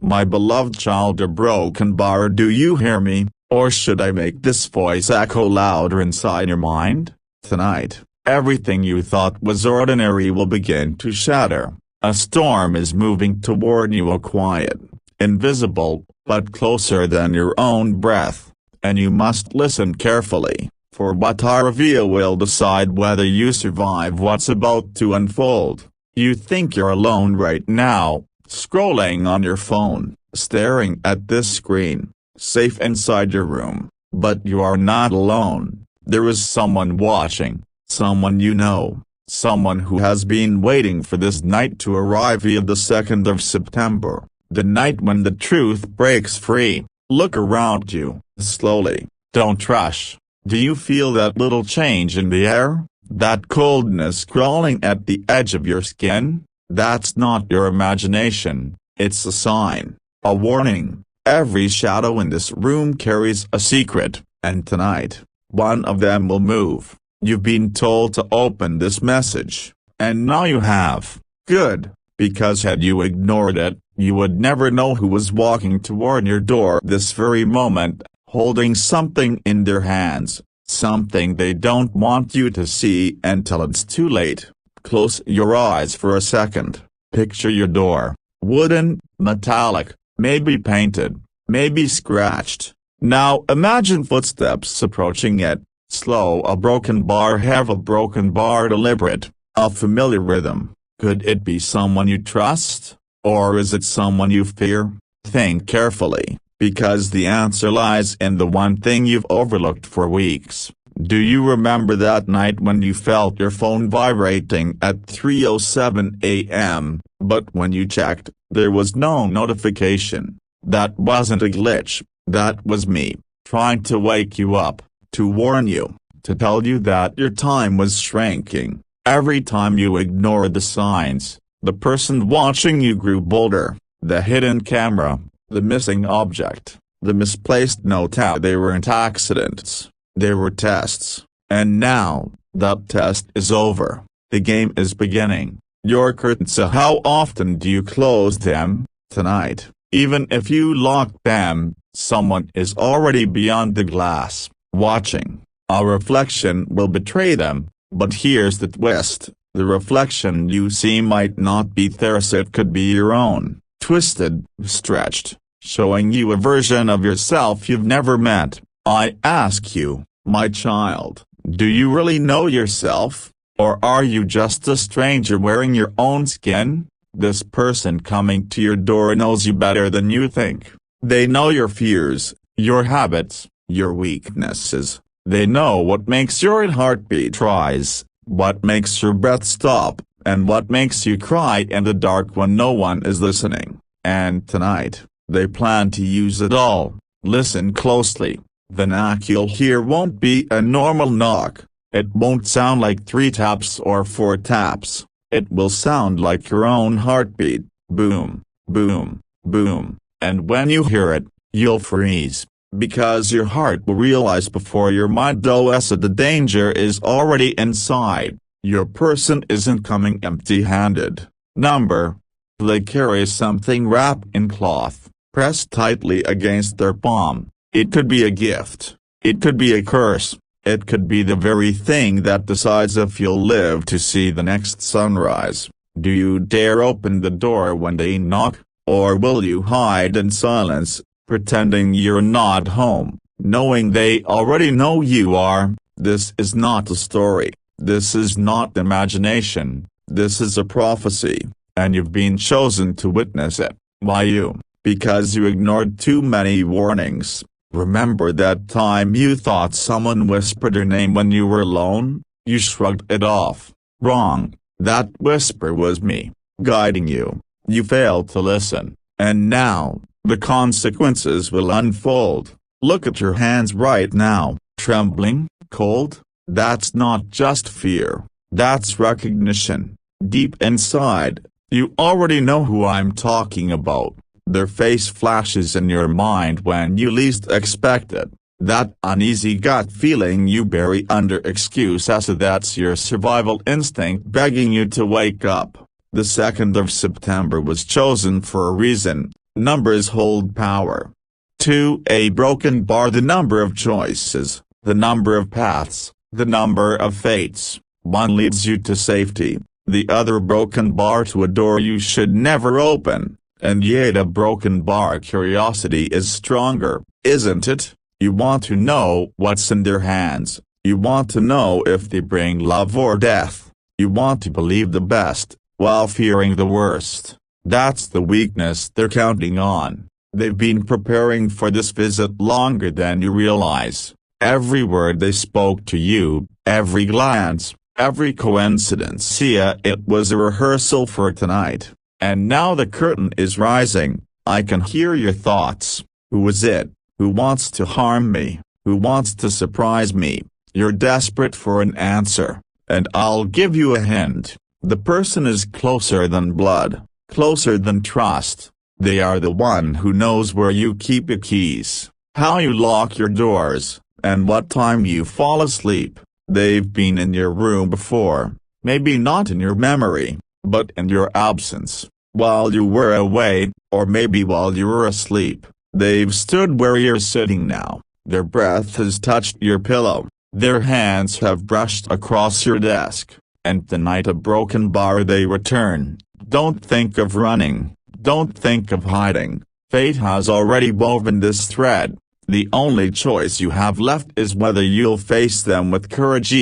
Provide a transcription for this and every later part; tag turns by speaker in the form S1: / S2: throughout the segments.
S1: My beloved child, a broken bar. Do you hear me, or should I make this voice echo louder inside your mind? Tonight, everything you thought was ordinary will begin to shatter. A storm is moving toward you, a quiet, invisible, but closer than your own breath, and you must listen carefully, for what I reveal will decide whether you survive what's about to unfold. You think you're alone right now, scrolling on your phone, staring at this screen, safe inside your room, but you are not alone. There is someone watching, someone you know, someone who has been waiting for this night to arrive. Via the 2nd of September, the night when the truth breaks free. Look around you, slowly, don't rush. Do you feel that little change in the air, that coldness crawling at the edge of your skin? That's not your imagination, it's a sign, a warning. Every shadow in this room carries a secret, and tonight, one of them will move. You've been told to open this message, and now you have. Good, because had you ignored it, you would never know who was walking toward your door this very moment, holding something in their hands, something they don't want you to see until it's too late. Close your eyes for a second. Picture your door, wooden, metallic, maybe painted, maybe scratched. Now imagine footsteps approaching it, slow, a broken bar, have a broken bar, deliberate, a familiar rhythm. Could it be someone you trust, or is it someone you fear? Think carefully, because the answer lies in the one thing you've overlooked for weeks. Do you remember that night when you felt your phone vibrating at 3:07 a.m., but when you checked, there was no notification? That wasn't a glitch, that was me, trying to wake you up, to warn you, to tell you that your time was shrinking. Every time you ignored the signs, the person watching you grew bolder. The hidden camera, the missing object, the misplaced note. They weren't accidents, they were tests. And now, that test is over. The game is beginning. Your curtains. How often do you close them? Tonight, even if you lock them, someone is already beyond the glass, watching. A reflection will betray them. But here's the twist, the reflection you see might not be theirs, it could be your own, twisted, stretched, showing you a version of yourself you've never met. I ask you, my child, do you really know yourself, or are you just a stranger wearing your own skin? This person coming to your door knows you better than you think. They know your fears, your habits, your weaknesses. They know what makes your heartbeat rise, what makes your breath stop, and what makes you cry in the dark when no one is listening. And tonight, they plan to use it all. Listen closely. The knock you'll hear won't be a normal knock. It won't sound like 3 taps or 4 taps. It will sound like your own heartbeat. Boom, boom, boom. And when you hear it, you'll freeze. Because your heart will realize before your mind does that the danger is already inside. Your person isn't coming empty-handed. They carry something wrapped in cloth, pressed tightly against their palm. It could be a gift. It could be a curse. It could be the very thing that decides if you'll live to see the next sunrise. Do you dare open the door when they knock, or will you hide in silence, pretending you're not home, knowing they already know you are? This is not a story, this is not imagination, this is a prophecy, and you've been chosen to witness it. Why you? Because you ignored too many warnings. Remember that time you thought someone whispered your name when you were alone? You shrugged it off. Wrong. That whisper was me, guiding you. You failed to listen, and now, the consequences will unfold. Look at your hands right now, trembling, cold. That's not just fear, that's recognition. Deep inside, you already know who I'm talking about. Their face flashes in your mind when you least expect it. That uneasy gut feeling you bury under excuses, that's your survival instinct begging you to wake up. The 2nd of September was chosen for a reason. Numbers hold power. 2. A broken bar. The number of choices, the number of paths, the number of fates. One leads you to safety, the other broken bar to a door you should never open. And yet a broken bar curiosity is stronger, isn't it? You want to know what's in their hands. You want to know if they bring love or death. You want to believe the best, while fearing the worst. That's the weakness they're counting on. They've been preparing for this visit longer than you realize. Every word they spoke to you, every glance, every coincidence. Yeah, it was a rehearsal for tonight. And now the curtain is rising. I can hear your thoughts. Who is it? Who wants to harm me? Who wants to surprise me? You're desperate for an answer. And I'll give you a hint. The person is closer than blood, closer than trust. They are the one who knows where you keep your keys, how you lock your doors, and what time you fall asleep. They've been in your room before, maybe not in your memory, but in your absence, while you were away, or maybe while you were asleep. They've stood where you're sitting now. Their breath has touched your pillow. Their hands have brushed across your desk. And tonight a broken bar they return. Don't think of running. Don't think of hiding. Fate has already woven this thread. The only choice you have left is whether you'll face them with courage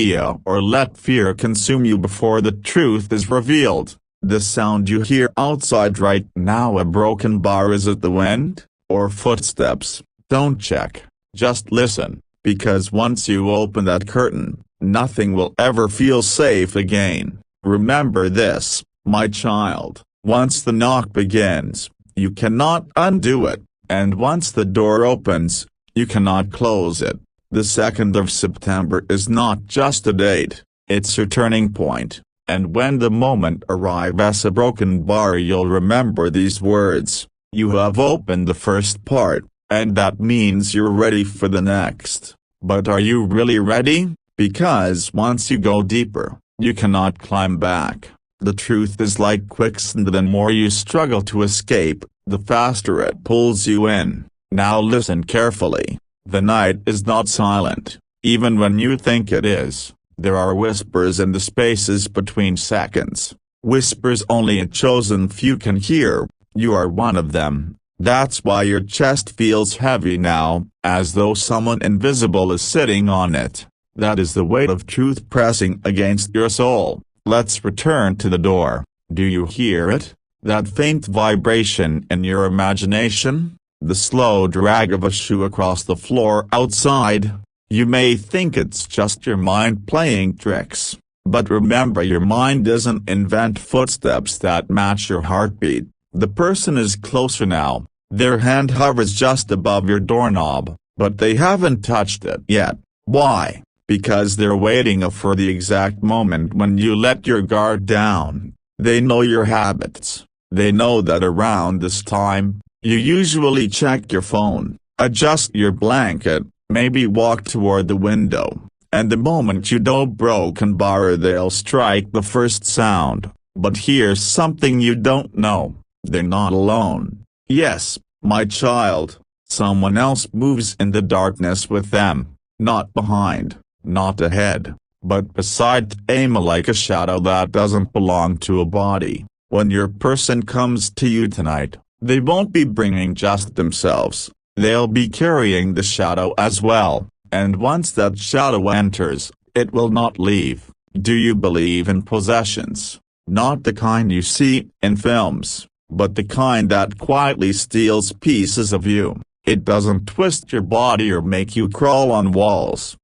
S1: or let fear consume you before the truth is revealed. The sound you hear outside right now, a broken bar. Is it the wind, or footsteps? Don't check, just listen, because once you open that curtain, nothing will ever feel safe again. Remember this, my child, once the knock begins, you cannot undo it, and once the door opens, you cannot close it. The 2nd of September is not just a date, it's your turning point. And when the moment arrives as a broken bar, you'll remember these words. You have opened the first part, and that means you're ready for the next. But are you really ready? Because once you go deeper, you cannot climb back. The truth is like quicksand. The more you struggle to escape, the faster it pulls you in. Now listen carefully. The night is not silent, even when you think it is. There are whispers in the spaces between seconds. Whispers only a chosen few can hear. You are one of them. That's why your chest feels heavy now, as though someone invisible is sitting on it. That is the weight of truth pressing against your soul. Let's return to the door. Do you hear it? That faint vibration in your imagination? The slow drag of a shoe across the floor outside? You may think it's just your mind playing tricks, but remember, your mind doesn't invent footsteps that match your heartbeat. The person is closer now. Their hand hovers just above your doorknob, but they haven't touched it yet. Why? Because they're waiting for the exact moment when you let your guard down. They know your habits. They know that around this time, you usually check your phone, adjust your blanket, maybe walk toward the window, and the moment you do broken bar, they'll strike the first sound. But here's something you don't know. They're not alone. Yes, my child, someone else moves in the darkness with them, not behind, not ahead, but beside them, like a shadow that doesn't belong to a body. When your person comes to you tonight, they won't be bringing just themselves, they'll be carrying the shadow as well, and once that shadow enters, it will not leave. Do you believe in possessions? Not the kind you see in films, but the kind that quietly steals pieces of you. It doesn't twist your body or make you crawl on walls.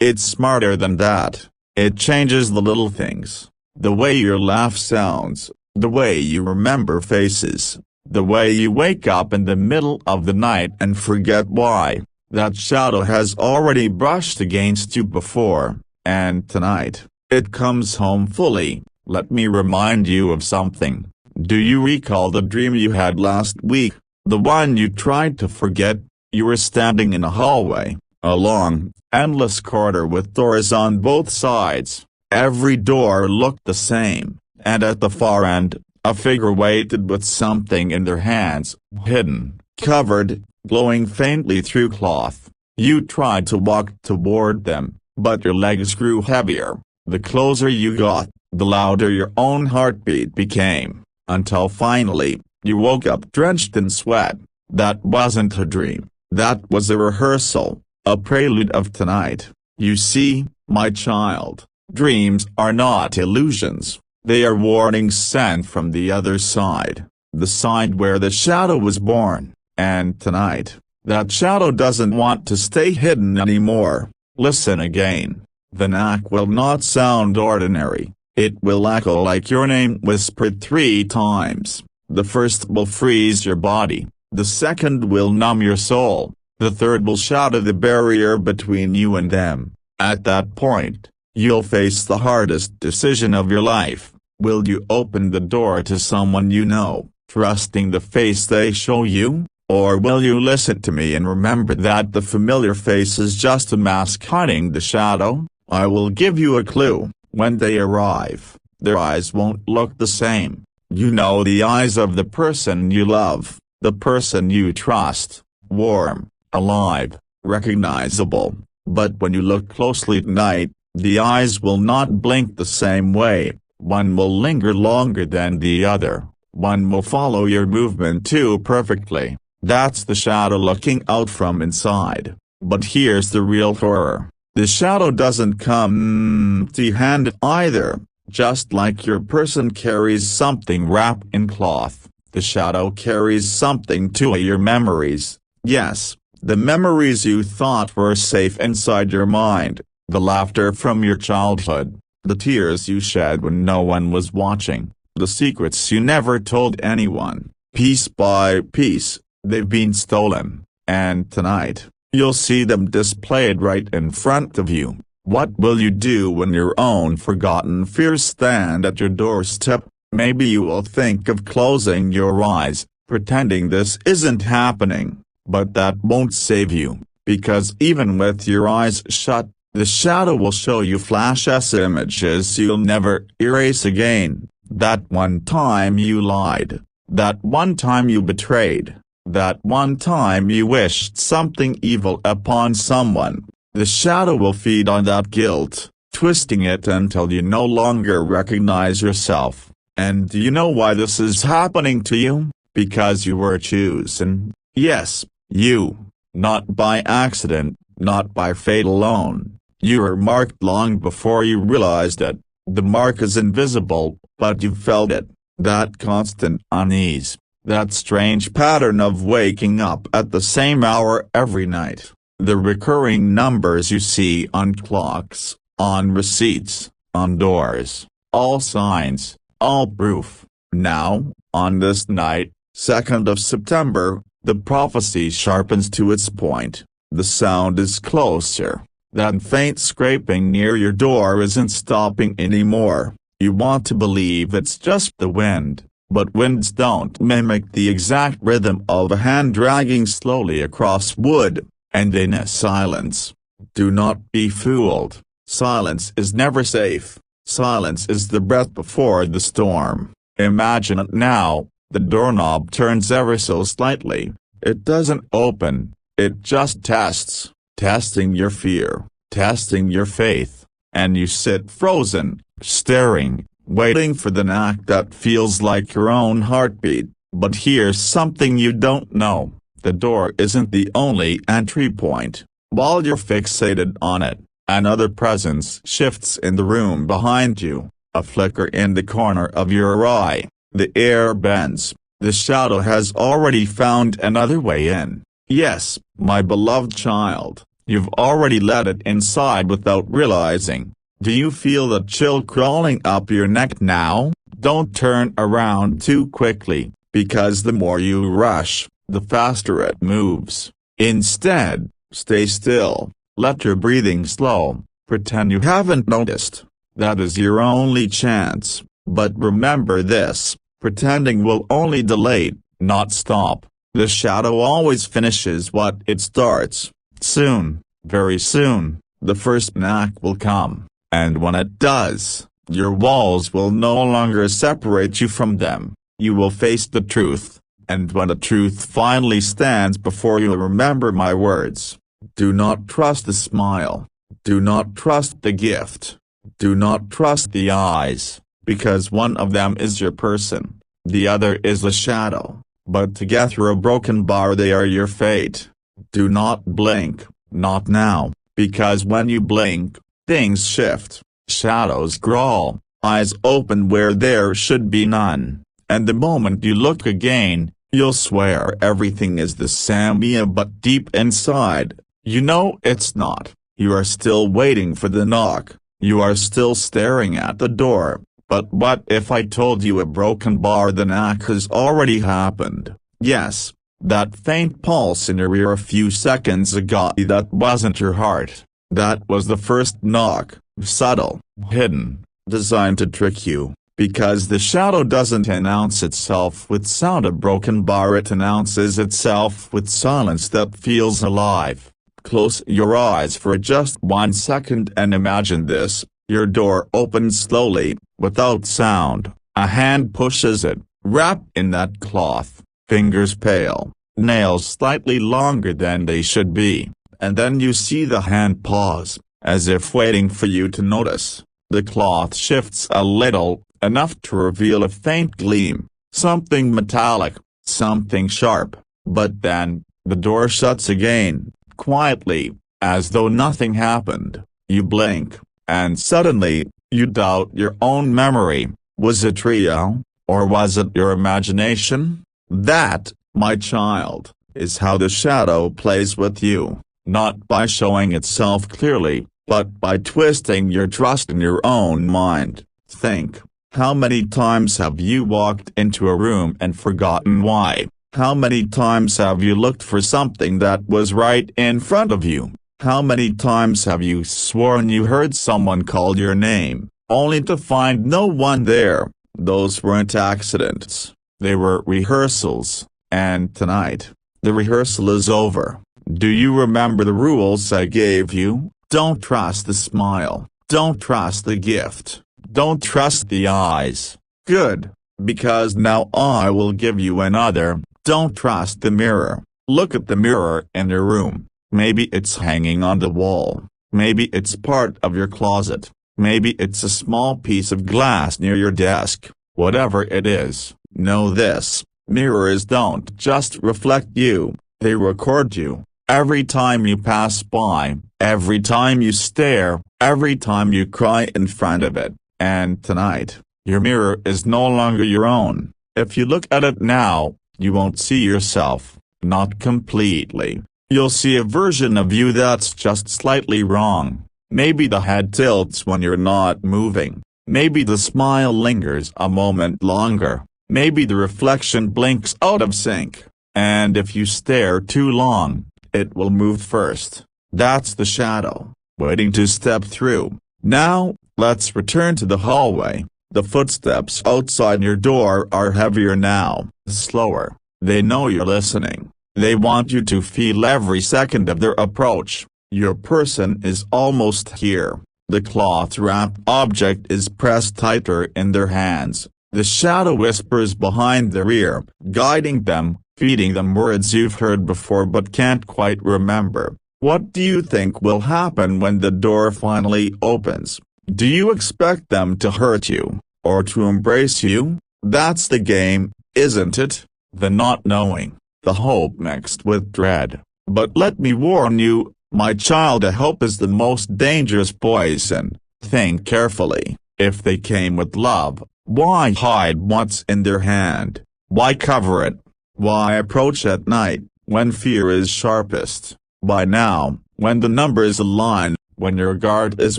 S1: It's smarter than that. It changes the little things. The way your laugh sounds, the way you remember faces, the way you wake up in the middle of the night and forget why. That shadow has already brushed against you before, and tonight, it comes home fully. Let me remind you of something. Do you recall the dream you had last week? The one you tried to forget? You were standing in a hallway, a long, endless corridor with doors on both sides. Every door looked the same, and at the far end, A figure waited with something in their hands, hidden, covered, glowing faintly through cloth. You tried to walk toward them, but your legs grew heavier. The closer you got, the louder your own heartbeat became, until finally, you woke up drenched in sweat. That wasn't a dream, that was a rehearsal, a prelude of tonight. You see, my child, dreams are not illusions, they are warnings sent from the other side, the side where the shadow was born, and tonight, that shadow doesn't want to stay hidden anymore. Listen again. The knock will not sound ordinary, it will echo like your name whispered 3 times. The first will freeze your body, the second will numb your soul, the third will shatter the barrier between you and them. At that point, you'll face the hardest decision of your life. Will you open the door to someone you know, trusting the face they show you? Or will you listen to me and remember that the familiar face is just a mask hiding the shadow? I will give you a clue. When they arrive, their eyes won't look the same. You know the eyes of the person you love, the person you trust, warm, alive, recognizable. But when you look closely tonight, the eyes will not blink the same way. One will linger longer than the other. One will follow your movement too perfectly. That's the shadow looking out from inside. But here's the real horror. The shadow doesn't come empty-handed either. Just like your person carries something wrapped in cloth, the shadow carries something too, your memories. Yes, the memories you thought were safe inside your mind, the laughter from your childhood, the tears you shed when no one was watching, the secrets you never told anyone. Piece by piece, they've been stolen, and tonight, you'll see them displayed right in front of you. What will you do when your own forgotten fears stand at your doorstep? Maybe you will think of closing your eyes, pretending this isn't happening, but that won't save you, because even with your eyes shut, the shadow will show you flashes images you'll never erase again. That one time you lied, that one time you betrayed, that one time you wished something evil upon someone. The shadow will feed on that guilt, twisting it until you no longer recognize yourself. And do you know why this is happening to you? Because you were chosen. Yes, you. Not by accident, not by fate alone. You were marked long before you realized it. The mark is invisible, but you felt it. That constant unease, that strange pattern of waking up at the same hour every night. The recurring numbers you see on clocks, on receipts, on doors, all signs, all proof. Now, on this night, 2nd of September, the prophecy sharpens to its point. The sound is closer. That faint scraping near your door isn't stopping anymore. You want to believe it's just the wind, but winds don't mimic the exact rhythm of a hand dragging slowly across wood. And in a silence. Do not be fooled. Silence is never safe. Silence is the breath before the storm. Imagine it now. The doorknob turns ever so slightly. It doesn't open. It just tests. Testing your fear. Testing your faith. And you sit frozen, staring, waiting for the knock that feels like your own heartbeat. But here's something you don't know. The door isn't the only entry point. While you're fixated on it, another presence shifts in the room behind you, a flicker in the corner of your eye. The air bends. The shadow has already found another way in. Yes, my beloved child, you've already let it inside without realizing. Do you feel the chill crawling up your neck now? Don't turn around too quickly, because the more you rush, the faster it moves. Instead, stay still, let your breathing slow, pretend you haven't noticed. That is your only chance. But remember this, pretending will only delay, not stop. The shadow always finishes what it starts. Soon, very soon, the first knock will come, and when it does, your walls will no longer separate you from them. you will face the truth, and when the truth finally stands before you, remember my words. Do not trust the smile. Do not trust the gift. Do not trust the eyes, because one of them is your person, the other is a shadow, but together a broken bar they are your fate. Do not blink, not now, because when you blink, things shift, shadows crawl, eyes open where there should be none, and the moment you look again, you'll swear everything is the same, but deep inside, you know it's not. You are still waiting for the knock, you are still staring at the door, but what if I told you a broken bar? The knock has already happened. Yes, that faint pulse in your ear a few seconds ago, that wasn't your heart, that was the first knock, subtle, hidden, designed to trick you, because the shadow doesn't announce itself with sound. A broken bar, it announces itself with silence that feels alive. Close your eyes for just 1 second and imagine this. Your door opens slowly, without sound, a hand pushes it, wrapped in that cloth, fingers pale, nails slightly longer than they should be, and then you see the hand pause, as if waiting for you to notice. The cloth shifts a little, enough to reveal a faint gleam, something metallic, something sharp, but then, the door shuts again, quietly, as though nothing happened. You blink, and suddenly, you doubt your own memory. Was it real, or was it your imagination? That, my child, is how the shadow plays with you, not by showing itself clearly, but by twisting your trust in your own mind. Think, how many times have you walked into a room and forgotten why? How many times have you looked for something that was right in front of you? How many times have you sworn you heard someone call your name, only to find no one there? Those weren't accidents, they were rehearsals, and tonight, the rehearsal is over. Do you remember the rules I gave you? Don't trust the smile, don't trust the gift, don't trust the eyes. Good, because now I will give you another. Don't trust the mirror. Look at the mirror in your room. Maybe it's hanging on the wall. Maybe it's part of your closet. Maybe it's a small piece of glass near your desk. Whatever it is, know this: mirrors don't just reflect you, they record you. Every time you pass by, every time you stare, every time you cry in front of it. And tonight, your mirror is no longer your own. If you look at it now, you won't see yourself, not completely. You'll see a version of you that's just slightly wrong. Maybe the head tilts when you're not moving. Maybe the smile lingers a moment longer. Maybe the reflection blinks out of sync. And if you stare too long, it will move first. That's the shadow, waiting to step through. Now, let's return to the hallway. The footsteps outside your door are heavier now, slower. They know you're listening. They want you to feel every second of their approach. Your person is almost here. The cloth-wrapped object is pressed tighter in their hands. The shadow whispers behind their ear, guiding them, feeding them words you've heard before but can't quite remember. What do you think will happen when the door finally opens? Do you expect them to hurt you, or to embrace you? That's the game, isn't it? The not knowing, the hope mixed with dread. But let me warn you, my child, a hope is the most dangerous poison. Think carefully. If they came with love, why hide what's in their hand? Why cover it? Why approach at night, when fear is sharpest? Why now, when the numbers align, when your guard is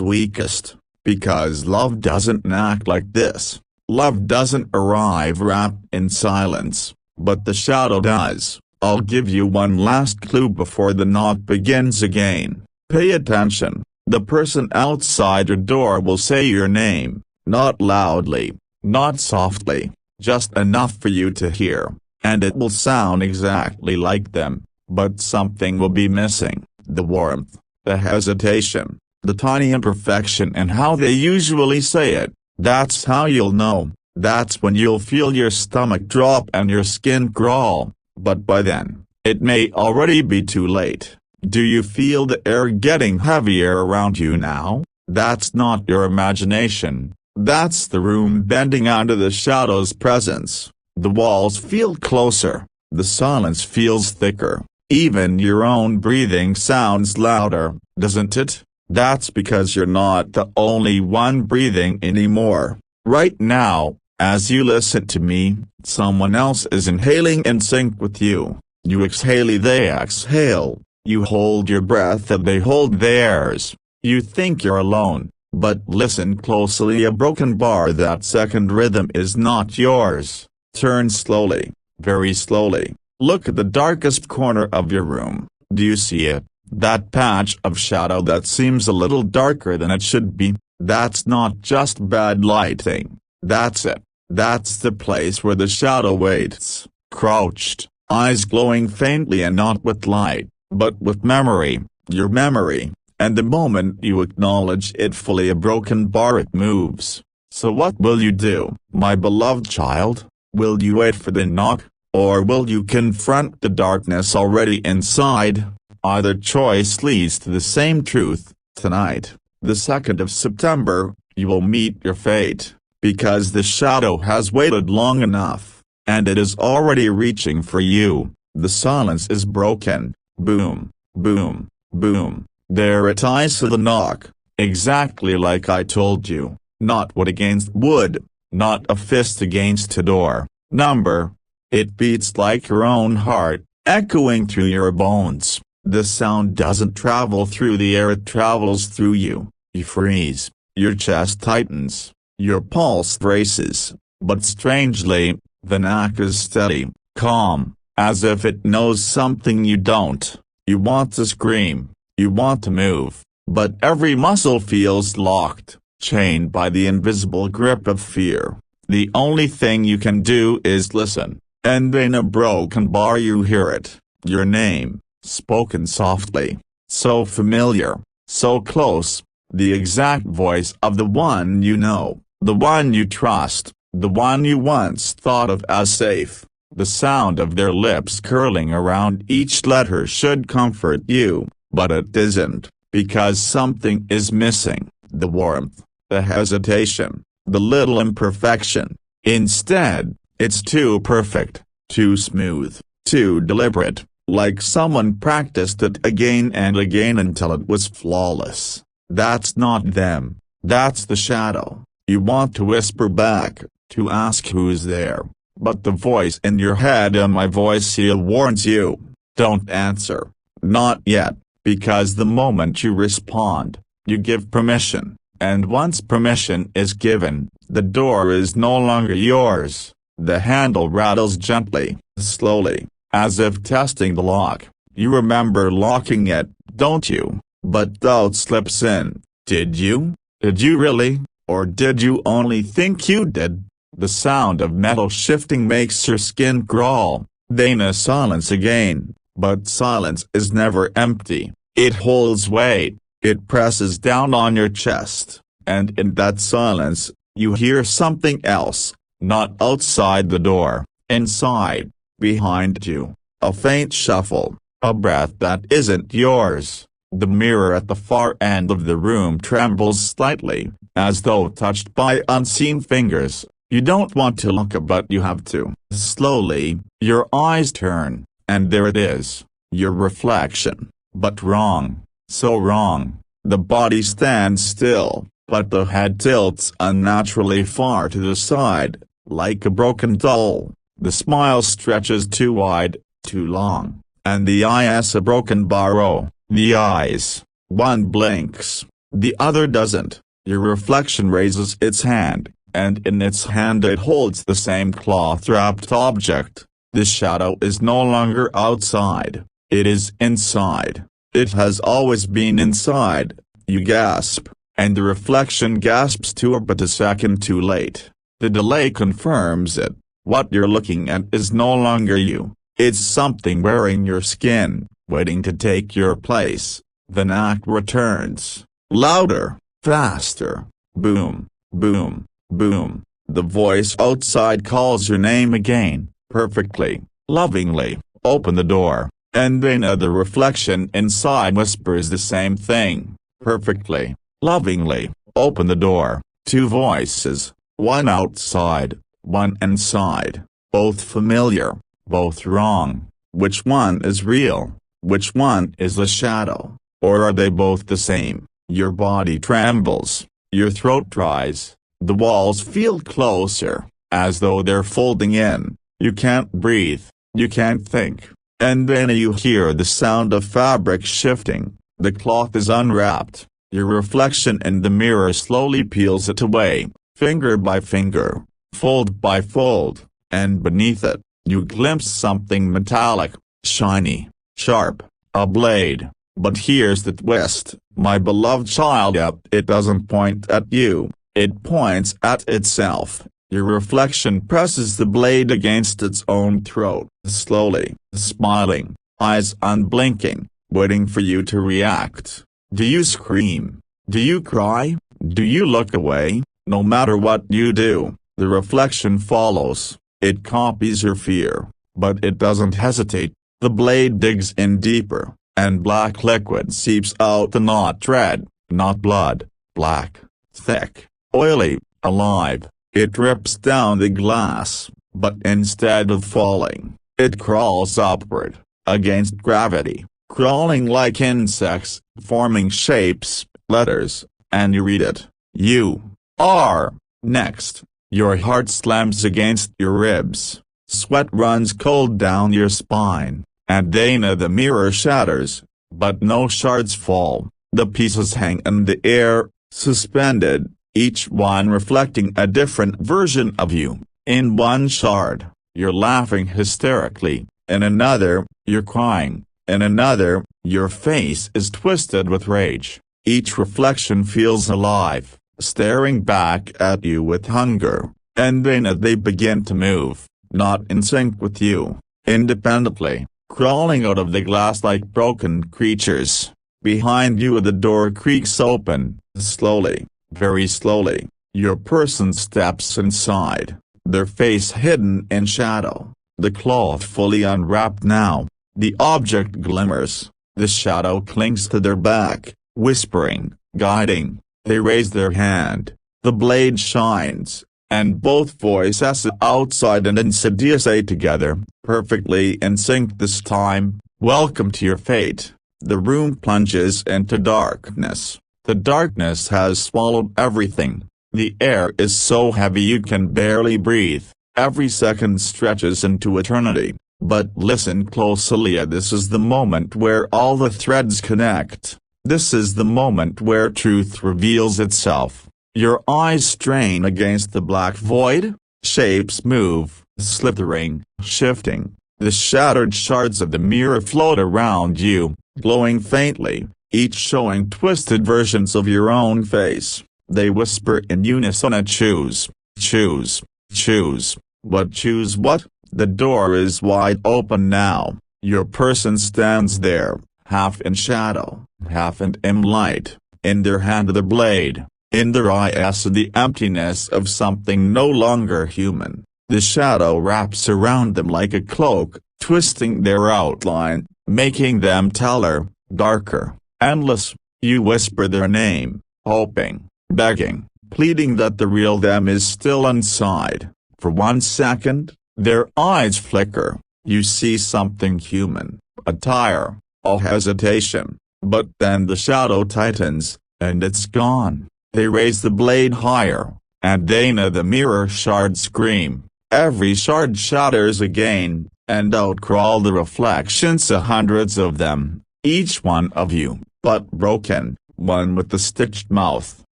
S1: weakest? Because love doesn't act like this. Love doesn't arrive wrapped in silence, but the shadow does. I'll give you one last clue before the knock begins again. Pay attention. The person outside your door will say your name, not loudly, not softly, just enough for you to hear, and it will sound exactly like them, but something will be missing: the warmth, the hesitation, the tiny imperfection in how they usually say it. That's how you'll know. That's when you'll feel your stomach drop and your skin crawl, but by then, it may already be too late. Do you feel the air getting heavier around you now? That's not your imagination. That's the room bending under the shadow's presence. The walls feel closer. The silence feels thicker. Even your own breathing sounds louder, doesn't it? That's because you're not the only one breathing anymore. Right now, as you listen to me, someone else is inhaling in sync with you. You exhale, they exhale. You hold your breath and they hold theirs. You think you're alone, but listen closely. A broken bar, that second rhythm is not yours. Turn slowly, very slowly. Look at the darkest corner of your room. Do you see it? That patch of shadow that seems a little darker than it should be? That's not just bad lighting. That's it. That's the place where the shadow waits, crouched, eyes glowing faintly, and not with light, but with memory, your memory. And the moment you acknowledge it fully, a broken bar, it moves. So what will you do, my beloved child? Will you wait for the knock, or will you confront the darkness already inside? Either choice leads to the same truth. Tonight, the 2nd of September, you will meet your fate, because the shadow has waited long enough, and it is already reaching for you. The silence is broken. Boom, boom, boom. There it is, the knock, exactly like I told you, not wood against wood, not a fist against a door. Number. It beats like your own heart, echoing through your bones. The sound doesn't travel through the air, it travels through you. You freeze, your chest tightens, your pulse races, but strangely, the knock is steady, calm, as if it knows something you don't. You want to scream. You want to move, but every muscle feels locked, chained by the invisible grip of fear. The only thing you can do is listen, and in a broken bar you hear it, your name, spoken softly, so familiar, so close, the exact voice of the one you know, the one you trust, the one you once thought of as safe. The sound of their lips curling around each letter should comfort you. But it isn't, because something is missing, the warmth, the hesitation, the little imperfection. Instead, it's too perfect, too smooth, too deliberate, like someone practiced it again and again until it was flawless. That's not them, that's the shadow. You want to whisper back, to ask who's there, but the voice in your head and my voice here warns you, don't answer, not yet. Because the moment you respond, you give permission, and once permission is given, the door is no longer yours. The handle rattles gently, slowly, as if testing the lock. You remember locking it, don't you? But doubt slips in. Did you? Did you really? Or did you only think you did? The sound of metal shifting makes your skin crawl. Then a silence again. But silence is never empty. It holds weight, it presses down on your chest, and in that silence, you hear something else, not outside the door, inside, behind you, a faint shuffle, a breath that isn't yours. The mirror at the far end of the room trembles slightly, as though touched by unseen fingers. You don't want to look, but you have to. Slowly, your eyes turn, and there it is, your reflection. But wrong, so wrong. The body stands still, but the head tilts unnaturally far to the side, like a broken doll. The smile stretches too wide, too long, and the eyes a broken barrow. The eyes, one blinks, the other doesn't. Your reflection raises its hand, and in its hand it holds the same cloth-wrapped object. The shadow is no longer outside. It is inside. It has always been inside. You gasp, and the reflection gasps too, but a second too late. The delay confirms it. What you're looking at is no longer you. It's something wearing your skin, waiting to take your place. The knock returns. Louder, faster. Boom, boom, boom. The voice outside calls your name again, perfectly, lovingly. Open the door, and then the reflection inside whispers the same thing, perfectly, lovingly. Open the door. Two voices, one outside, one inside, both familiar, both wrong. Which one is real? Which one is the shadow? Or are they both the same? Your body trembles, your throat dries, the walls feel closer, as though they're folding in. You can't breathe, you can't think. And then you hear the sound of fabric shifting. The cloth is unwrapped. Your reflection in the mirror slowly peels it away, finger by finger, fold by fold, and beneath it, you glimpse something metallic, shiny, sharp, a blade. But here's the twist, my beloved child. It doesn't point at you, it points at itself. Your reflection presses the blade against its own throat, slowly, smiling, eyes unblinking, waiting for you to react. Do you scream? Do you cry? Do you look away? No matter what you do, the reflection follows. It copies your fear, but it doesn't hesitate. The blade digs in deeper, and black liquid seeps out, not red, not blood, black, thick, oily, alive. It rips down the glass, but instead of falling, it crawls upward, against gravity, crawling like insects, forming shapes, letters, and you read it. You are next. Your heart slams against your ribs, sweat runs cold down your spine, and then the mirror shatters, but no shards fall. The pieces hang in the air, suspended, each one reflecting a different version of you. In one shard, you're laughing hysterically, in another, you're crying, in another, your face is twisted with rage. Each reflection feels alive, staring back at you with hunger, and then they begin to move, not in sync with you, independently, crawling out of the glass like broken creatures. Behind you the door creaks open, slowly, very slowly. Your person steps inside, their face hidden in shadow, the cloth fully unwrapped now. The object glimmers, the shadow clings to their back, whispering, guiding. They raise their hand, the blade shines, and both voices outside and Insidious say together, perfectly in sync this time, welcome to your fate. The room plunges into darkness. The darkness has swallowed everything. The air is so heavy you can barely breathe. Every second stretches into eternity. But listen closely, this is the moment where all the threads connect. This is the moment where truth reveals itself. Your eyes strain against the black void. Shapes move, slithering, shifting. The shattered shards of the mirror float around you, glowing faintly, each showing twisted versions of your own face. They whisper in unison, choose, choose, choose. But choose what? The door is wide open now. Your person stands there, half in shadow, half in light, in their hand the blade, in their eyes the emptiness of something no longer human. The shadow wraps around them like a cloak, twisting their outline, making them taller, darker, endless. You whisper their name, hoping, begging, pleading that the real them is still inside. For 1 second, their eyes flicker. You see something human, a tire, a hesitation, but then the shadow tightens, and it's gone. They raise the blade higher, and Dana the mirror shards scream. Every shard shatters again, and out crawl the reflections, hundreds of them, each one of you, but broken, one with a stitched mouth,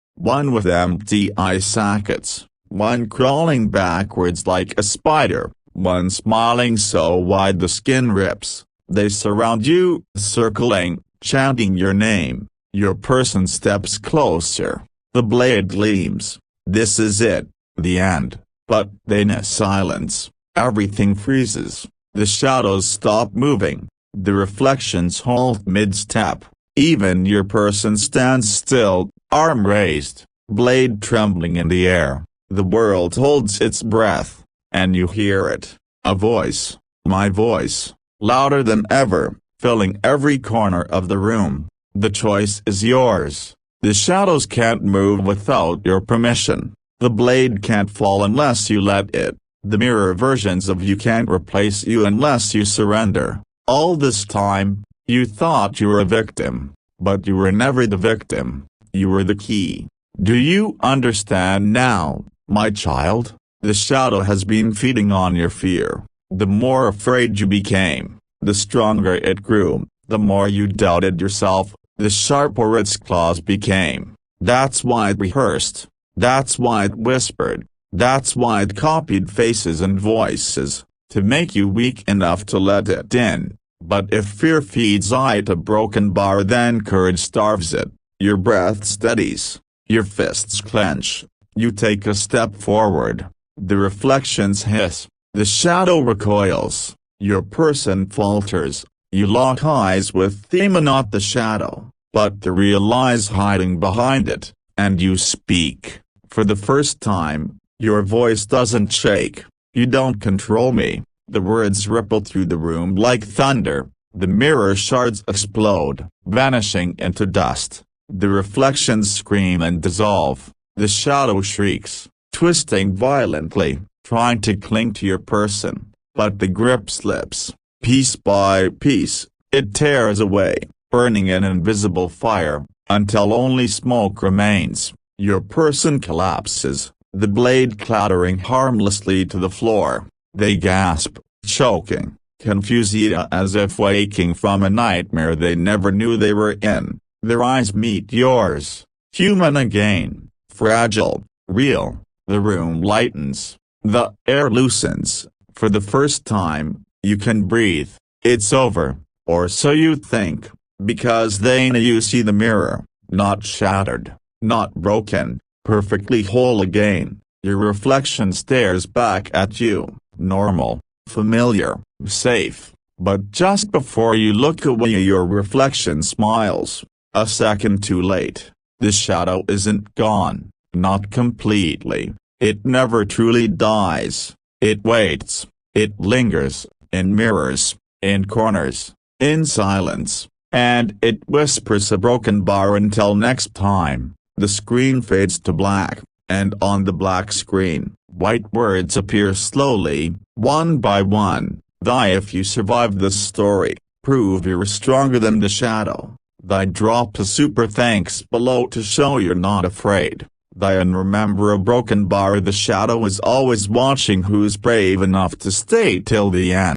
S1: one with empty eye sockets, one crawling backwards like a spider, one smiling so wide the skin rips. They surround you, circling, chanting your name. Your person steps closer. The blade gleams. This is it, the end. But then a silence. Everything freezes. The shadows stop moving. The reflections halt mid-step. Even your person stands still, arm raised, blade trembling in the air. The world holds its breath, and you hear it. A voice, my voice, louder than ever, filling every corner of the room. The choice is yours. The shadows can't move without your permission. The blade can't fall unless you let it. The mirror versions of you can't replace you unless you surrender. All this time, you thought you were a victim, but you were never the victim. You were the key. Do you understand now, my child? The shadow has been feeding on your fear. The more afraid you became, the stronger it grew. The more you doubted yourself, the sharper its claws became. That's why it rehearsed. That's why it whispered. That's why it copied faces and voices, to make you weak enough to let it in. But if fear feeds it a broken bar, then courage starves it. Your breath steadies. Your fists clench. You take a step forward. The reflections hiss. The shadow recoils. Your person falters. You lock eyes with Thema, not the shadow, but the real eyes hiding behind it, and you speak. For the first time, your voice doesn't shake. You don't control me. The words ripple through the room like thunder. The mirror shards explode, vanishing into dust. The reflections scream and dissolve. The shadow shrieks, twisting violently, trying to cling to your person, but the grip slips. Piece by piece, it tears away, burning an invisible fire, until only smoke remains. Your person collapses, the blade clattering harmlessly to the floor. They gasp, choking, confused as if waking from a nightmare they never knew they were in. Their eyes meet yours, human again, fragile, real. The room lightens, the air loosens. For the first time, you can breathe. It's over, or so you think, because then you see the mirror, not shattered, not broken, perfectly whole again. Your reflection stares back at you, normal, familiar, safe. But just before you look away, your reflection smiles. A second too late. The shadow isn't gone, not completely. It never truly dies. It waits. It lingers, in mirrors, in corners, in silence, and it whispers a broken bar until next time. The screen fades to black, and on the black screen, white words appear slowly, one by one. Thy, if you survive this story, prove you're stronger than the shadow. Thy, drop a super thanks below to show you're not afraid. Thy, and remember a broken bar, the shadow is always watching who's brave enough to stay till the end.